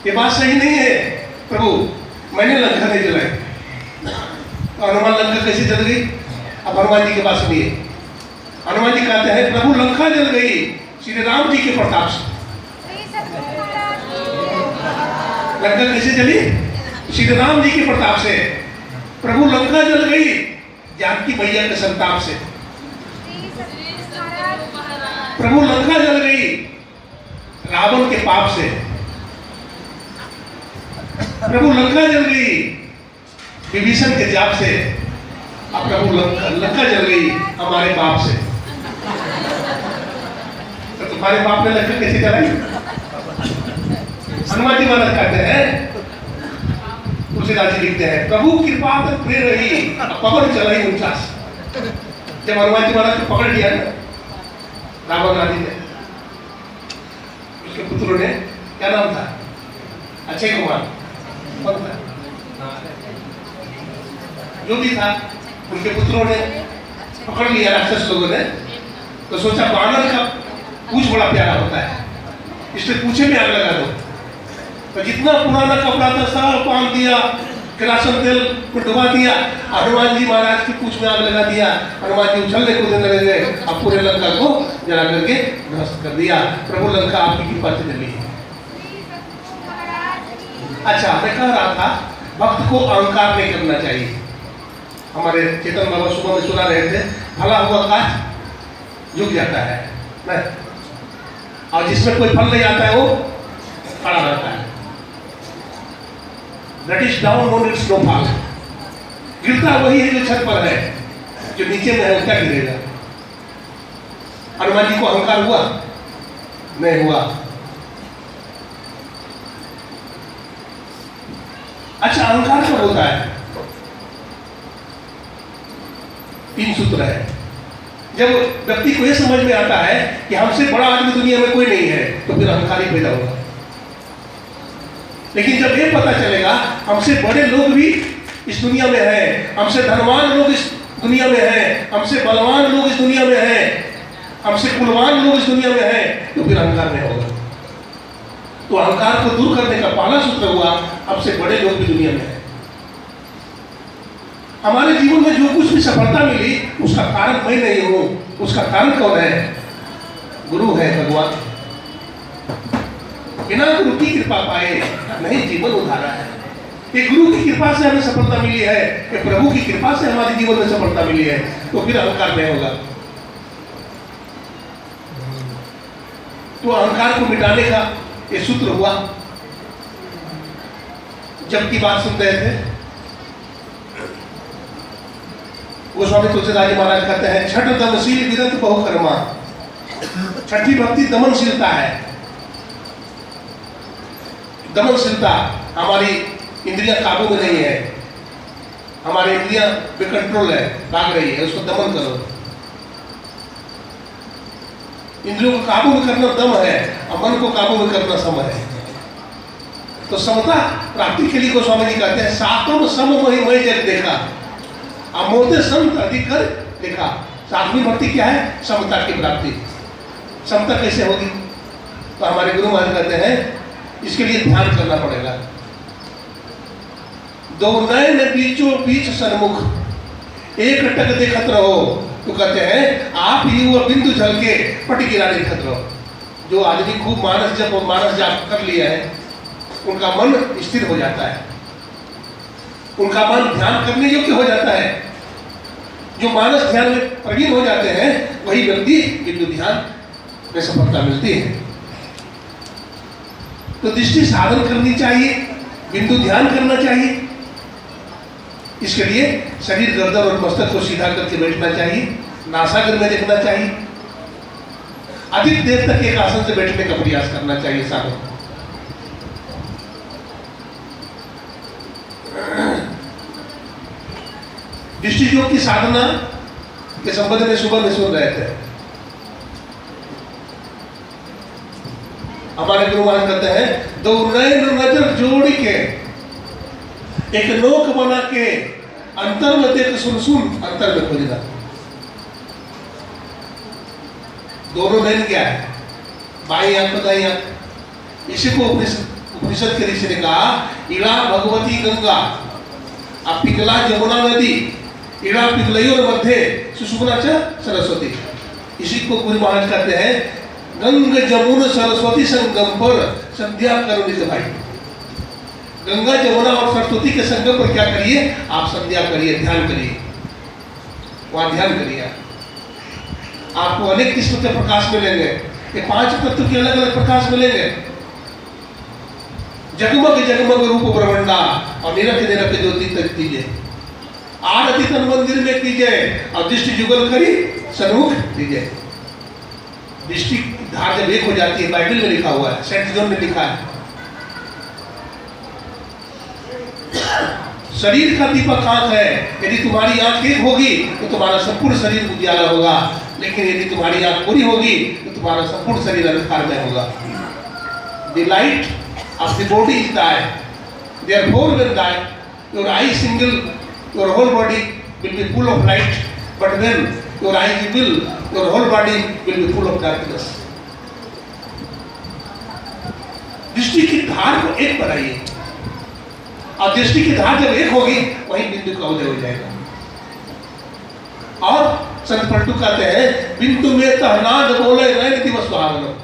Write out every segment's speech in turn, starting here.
ये बात सही नहीं है। प्रभु मैंने लंका नहीं जलाई, तो हनुमान लंका कैसे जल गई? अब हनुमान जी के पास सुनिए, हनुमान जी कहते हैं प्रभु लंका जल गई श्री राम जी के प्रताप से। लंका कैसे जली? श्री राम जी के प्रताप से। प्रभु लंका जल गई जानकी मैया के संताप से। प्रभु लंका जल गई रावण के पाप से। प्रभु लंका जल गई विभीषण के जाप से। अब प्रभु लंका जल गई हमारे पाप से। तो तुम्हारे बाप ने लंका कैसे जलाई? हनुमान जी महाराज कहते हैं, तुलसीदास जी लिखते हैं, प्रभु कृपा तक प्रेर रही पकड़ चलाई 49। जब हनुमान जी महाराज को पकड़ लिया ना रावण आदि ने, उसके पुत्रों ने, क्या नाम था? अक्षय कुमार, कौन था? जो भी था, उनके पुत्रों ने पकड़ लिया राक्षस लोगों ने। तो सोचा बानर का पूछ बड़ा प्यारा होता है, इसलिए पूछे में आग लगा दो। तो जितना पुराना कपड़ा था सब बांध दिया, किरासन तेल को डुबा दिया, हनुमान जी महाराज की पूछ में आग लगा दिया। हनुमान जी उछलने कूदने लगे और पूरे लंका को जला करके ध्वस्त कर दिया। प्रभु लंका आपकी कृपा से जली है। अच्छा, मैं कह रहा था भक्त को अहंकार नहीं करना चाहिए। हमारे चेतन बाबा सुबह में सुना रहे थे, भला हुआ काज झुक जाता है नहीं? और जिसमें कोई फल नहीं आता है वो खड़ा रहता है। That is down on its no fall। गिरता वही है जो छत पर है, जो नीचे में है वो क्या गिरेगा? हनुमान जी को अहंकार हुआ? नहीं हुआ। अच्छा, अहंकार कब होता है? 3 सूत्र है। जब व्यक्ति को यह समझ में आता है कि हमसे बड़ा आदमी दुनिया में कोई नहीं है, तो फिर अहंकार ही पैदा होगा। लेकिन जब ये पता चलेगा हमसे बड़े लोग भी इस दुनिया में हैं, हमसे धनवान लोग इस दुनिया में हैं, हमसे बलवान लोग इस दुनिया में हैं, हमसे कुलवान लोग इस दुनिया में हैं, तो फिर अहंकार नहीं होगा। तो अहंकार को दूर करने का पहला सूत्र हुआ, हमसे बड़े लोग भी दुनिया में हैं। हमारे जीवन में जो कुछ भी सफलता मिली उसका कारण मैं नहीं हूं, उसका कारण कौन है? गुरु है, भगवान। बिना गुरु की कृपा पाए नहीं जीवन उधारा है। ये गुरु की कृपा से हमें सफलता मिली है, ये प्रभु की कृपा से हमारे जीवन में सफलता मिली है, तो फिर अहंकार नहीं होगा। तो अहंकार को मिटाने का ये सूत्र हुआ। जब की बात सुन रहे थे, गोस्वामी तुलसीदास जी महाराज कहते हैं, छठ दमशील विरत बहुकर्मा। छठी भक्ति दमनशीलता है। दमनशीलता, हमारी इंद्रियां काबू में नहीं है, हमारी इंद्रियां बेकंट्रोल है, भाग रही है, उसको दमन करो। इंद्रियों को काबू में करना दम है और मन को काबू में करना सम है। तो समता प्राप्ति के लिए गोस्वामी जी कहते हैं, सातम सम मोहि मैं जग देखा, अमोदे संत अधिक कर देखा। सातवीं भक्ति क्या है? समता की प्राप्ति। समता कैसे होगी? तो हमारे गुरु महाराज कहते हैं इसके लिए ध्यान करना पड़ेगा। दो नयन बीचों बीच सन्मुख, एक टक देखत रहो। तो कहते हैं आप युवा बिंदु जल के पट गिरा देखत रहो। जो आदमी खूब मानस जाप कर लिया है, उनका मन स्थिर हो जाता है, उनका मन ध्यान करने योग्य हो जाता है। जो मानस ध्यान में प्रवीण हो जाते हैं वही व्यक्ति बिंदु ध्यान में सफलता मिलती है। तो दृष्टि साधन करनी चाहिए, बिंदु ध्यान करना चाहिए। इसके लिए शरीर, गर्दन और मस्तक को सीधा करके बैठना चाहिए, नासाग्र में देखना चाहिए, अधिक देर तक एक आसन से बैठने का प्रयास करना चाहिए। साधन दृष्टि योग की साधना के संबंध में सुबह में सुन रहे थे। हमारे गुरु महाराज कहते हैं, दो नयन नजर जोड़ के एक नोक बना के अंतर में देख सुन सुन अंतर में खोजना। दोनों नयन क्या है? बाई आंख दाई आंख। इसी को उपनिषद के ऋषि ने कहा इड़ा भगवती गंगा अब पिघला यमुना नदी इड़ा पिघलयोर मध्य सुषुम्ना च सरस्वती। इसी को गुरु महाराज कहते हैं गंग जमुन सरस्वती संगम पर संध्या करो निज भाई। गंगा जमुना और सरस्वती के संगम पर क्या करिए आप संध्या करिए, ध्यान करिए, वहां ध्यान करिए। आपको अनेक किस्म के प्रकाश मिलेंगे, ये 5 तत्व के अलग अलग प्रकाश मिलेंगे। जगमग जगमग रूप ब्रह्मंडा और निरख निरख ज्योति तक कीजिए, आरती तन मंदिर में कीजिए और दृष्टि जुगल करी सन्मुख कीजिए। दृष्टि धार जब एक हो जाती है, बाइबल में लिखा हुआ है, सेंट जॉन ने लिखा है, शरीर का दीपक आंख है, यदि तुम्हारी आंख एक होगी तो तुम्हारा संपूर्ण शरीर उजियाला होगा, लेकिन यदि तुम्हारी आंख पूरी होगी तो तुम्हारा संपूर्ण शरीर अंधकार में होगा। The light of the body is the eye. Therefore, when your eye single, your whole body will be full of light. But when your eye is evil, your whole body will be full of darkness. दृष्टि की धार को एक बनाइए, और दृष्टि की धार जब एक होगी वही बिंदु का उदय हो जाएगा। और संत पलटू कहते हैं बिंदु में तहनाद बोले नैन दिवस सुहावनो।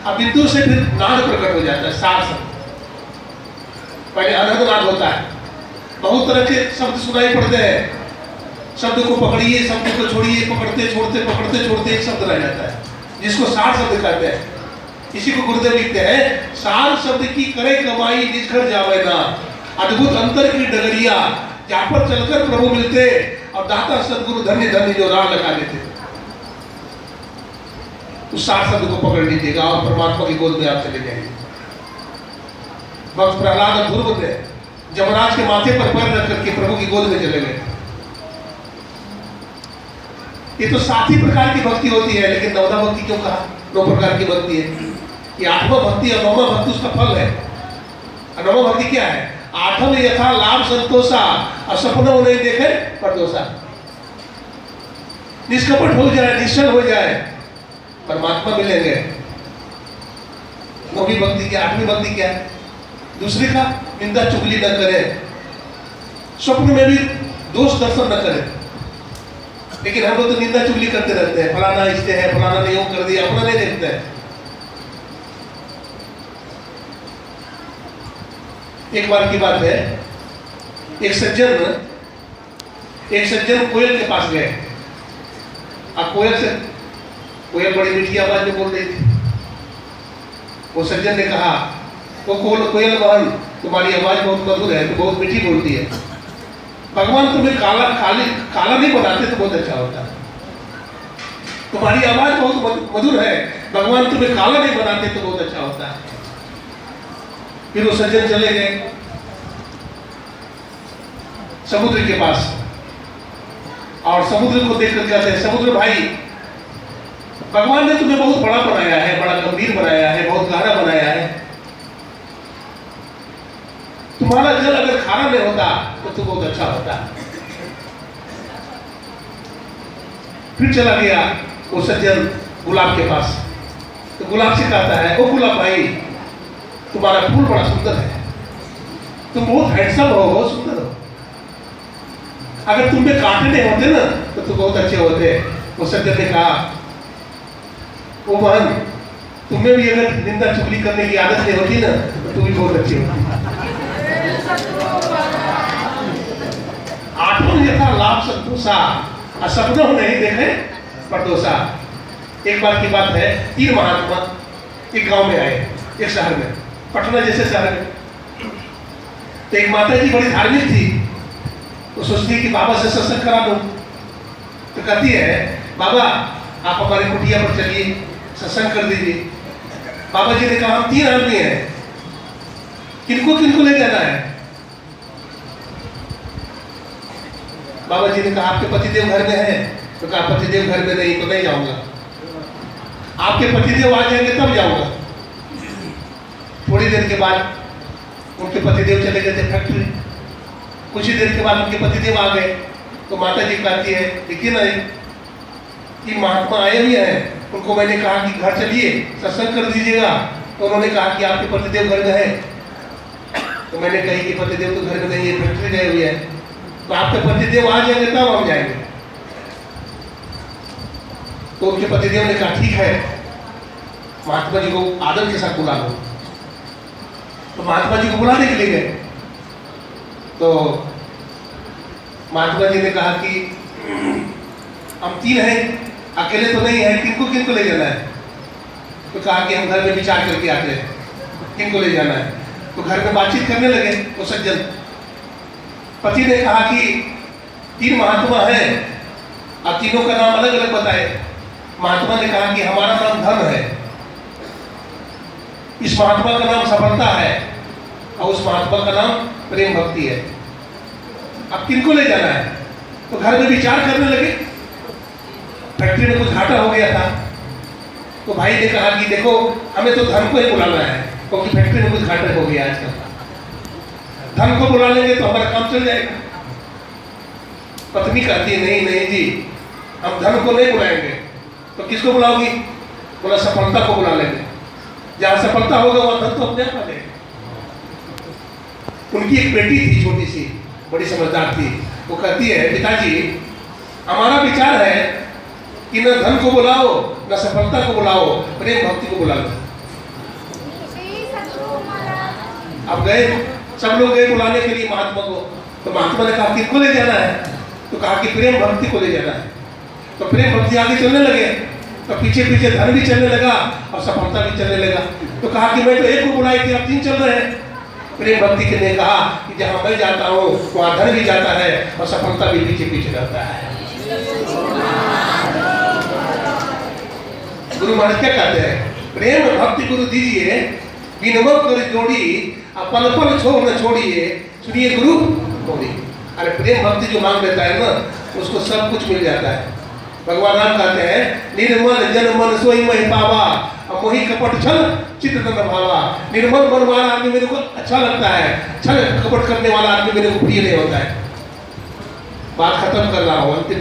अब बिंदु से फिर नाद प्रकट हो जाता है, सार शब्द। पहले अनहद नाद होता है, बहुत तरह के शब्द सुनाई पड़ते हैं, शब्द को पकड़िए शब्द को छोड़िए, पकड़ते छोड़ते पकड़ते छोड़ते एक शब्द रह जाता है, जिसको सार शब्द कहते हैं। इसी को गुरुदेव लिखते हैं सार शब्द की करे कमाई निज घर जावे ना, अद्भुत अंतर की डगरिया जहां पर चलकर प्रभु मिलते और दाता सदगुरु धन्य धन्य जो राह लगा देते। उस सार शब्द को पकड़ लीजिएगा और परमात्मा की गोद में आप चले जाएंगे। भक्त प्रहलाद और ध्रुव ने जमराज के माथे पर पैर रख करके प्रभु की गोद में चले गए। ये तो 7 ही प्रकार की भक्ति होती है, लेकिन 9वां भक्ति क्यों कहा? 9 प्रकार की भक्ति है। ये 8वां भक्ति और 9वां भक्ति उसका फल है। 9वां भक्ति क्या है? 8 यथा लाभ संतोषा और सपनों नहीं देखे परदोषा। निष्कपट हो जाए, निश्चल हो जाए, परमात्मा मिलेंगे। 9वीं भक्ति क्या? 8वीं भक्ति क्या है? दूसरे का निंदा चुगली न करे, स्वप्न में भी दोष दर्शन न करे। लेकिन हम लोग तो निंदा चुगली करते रहते हैं, फलाना इससे है, फलाना ने यूं कर दिया, अपना नहीं देखते हैं। एक बार की बात है, एक सज्जन कोयल के पास गए। अब कोयल बड़ी मीठी आवाज में बोल रही थी। वो सज्जन ने कहा वो कोयल बहन तुम्हारी आवाज बहुत मधुर है, तो बहुत मीठी बोलती है, भगवान तुम्हें काला नहीं बनाते तो बहुत अच्छा होता है। तुम्हारी आवाज बहुत मधुर है, भगवान तुम्हें काला नहीं बनाते तो बहुत अच्छा होता है। फिर वो सज्जन चले गए समुद्र के पास, और समुद्र को देखकर कहते हैं समुद्र भाई, भगवान ने तुम्हें बहुत बड़ा बनाया है, बड़ा गंभीर बनाया है, बहुत गहरा बनाया है। तुम्हारा जल अगर खारा नहीं होता तो बहुत अच्छा होता। फिर चला गया वो सज्जन गुलाब के पास, तो गुलाब से कहता है ओ गुलाब भाई, तुम्हारा फूल बड़ा सुंदर है, तुम बहुत हैंडसम हो, बहुत सुंदर हो, अगर तुम पे कांटे नहीं होते ना तो तुम बहुत अच्छे होते। वो सज्जन ने कहा ओ बहन, तुम्हें भी अगर निंदा चुगली करने की आदत नहीं होती ना तो तुम भी बहुत अच्छी होती। 8 यथा लाभ संतोषा और सपनों नहीं देखे परदोषा। एक बार की बात है, 3 महात्मा एक गांव में आए, एक शहर में, पटना जैसे शहर में। तो एक माता जी बड़ी धार्मिक थी, वो सोचती है कि बाबा से सत्संग करा दो। तो कहती है बाबा आप हमारे कुटिया पर चलिए, सत्संग कर दीजिए। बाबा जी ने कहा हम 3 आदमी हैं, किनको किनको ले जाना है? बाबा जी ने कहा आपके पतिदेव घर में है? तो कहा पतिदेव घर में नहीं, तो नहीं जाऊंगा। आपके पतिदेव आ जाएंगे तब जाऊंगा। थोड़ी देर के बाद उनके पतिदेव चले गए थे फैक्ट्री। कुछ ही देर के बाद उनके पतिदेव आ गए। तो माता जी कहती है देखिए ना, कि महात्मा आए हुए हैं, उनको मैंने कहा कि घर चलिए सत्संग कर दीजिएगा, तो उन्होंने कहा कि आपके पतिदेव घर में है। तो मैंने कही कि पतिदेव तो घर में नहीं है, फैक्ट्री गए हुए हैं। तो आपके पतिदेव आ जाएंगे तब हम जाएंगे। तो उनके पतिदेव ने कहा ठीक है, महात्मा जी को आदर के साथ बुला लो। तो महात्मा जी को बुलाने के लिए गए। तो महात्मा जी ने कहा कि हम 3 हैं, अकेले तो नहीं है, किनको किनको ले जाना है? तो कहा कि हम घर में विचार करके आते हैं किनको ले जाना है। तो घर में बातचीत करने लगे वो सज्जन। पति ने कहा कि 3 महात्मा हैं और तीनों का नाम अलग अलग बताए। महात्मा ने कहा कि हमारा नाम धन है, इस महात्मा का नाम सफलता है और उस महात्मा का नाम प्रेम भक्ति है। अब किनको ले जाना है? तो घर में विचार करने लगे। फैक्ट्री में कुछ घाटा हो गया था। तो भाई ने कहा कि देखो हमें तो धन को ही बुलाना है, क्योंकि फैक्ट्री में कुछ घाटा हो गया आजकल। धन को बुला लेंगे तो हमारा काम चल जाएगा। पत्नी कहती है नहीं नहीं जी, हम धन को नहीं बुलाएंगे। तो किसको बुलाओगी? बोला सफलता को बुला लेंगे। जहां सफलता होगा वहां धन तो अपने आप आ जाएगा। उनकी एक बेटी थी छोटी सी, बड़ी समझदार थी। वो कहती है पिताजी हमारा विचार है कि न धन को बुलाओ न सफलता को बुलाओ, प्रेम भक्ति को बुला लो। अब गए, सब लोग गए बुलाने के लिए महात्मा को। तो महात्मा ने कहा किसको ले जाना है? तो कहा कि प्रेम भक्ति को ले जाना है। तो प्रेम भक्ति आगे चलने लगे। तो पीछे पीछे धन भी चलने लगा और सफलता भी चलने लगा। तो कहा कि मैं तो एक को बुलाई थी, अब 3 चल रहे हैं। प्रेम भक्ति के ने कहा कि जहां मैं जाता हूँ वहां धन भी जाता है और सफलता भी पीछे पीछे जाता है। गुरु महाराज क्या कहते हैं? प्रेम भक्ति गुरु दीजिए, विनम्र कर जोड़ी, पल पल छोड़ न छोड़िए, सुनिए गुरु बोली। अरे प्रेम भक्ति जो मांग लेता है ना, उसको सब कुछ मिल जाता है। भगवान राम कहते हैं निर्मल जन मन सोई महि पावा, मोहि कपट छल चित्त न भावा। निर्मल मन वाला आदमी मेरे को अच्छा लगता है, छल कपट करने वाला आदमी मेरे को प्रिय नहीं होता है। बात खत्म कर रहा हूँ, अंतिम